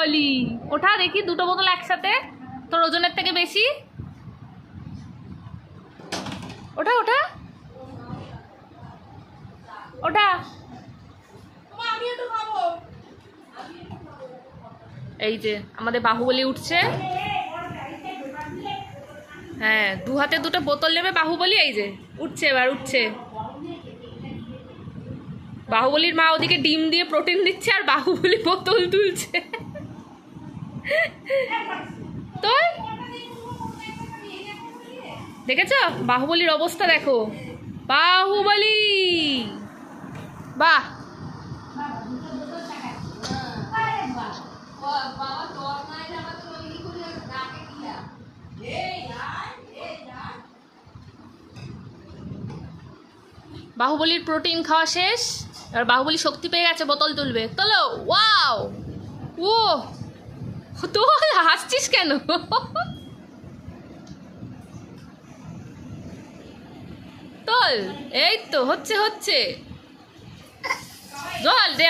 বাহুবলী। ওঠা দেখি দুটো বোতল একসাথে, তোর ওজনের থেকে বেশি। ওঠা ওঠা ওঠা। এই যে আমাদের বাহুবলী উঠছে। হ্যাঁ, দু হাতে দুটো বোতল নেবে বাহুবলী। এই যে উঠছে, এবার উঠছে। বাহুবলীর মা ওদিকে ডিম দিয়ে প্রোটিন দিচ্ছে আর বাহুবলী বোতল তুলছে। তো দেখেছ বাহুবলীর অবস্থা, দেখো বাহুবলী। বাহ, বাহুবলীর প্রোটিন খাওয়া শেষ, আর বাহুবলী শক্তি পেয়ে গেছে, বোতল তুলবে। তোলো। ওয়াও, ও তো হাসছিস কেন? তোল। এই তো হচ্ছে হচ্ছে। জল দে।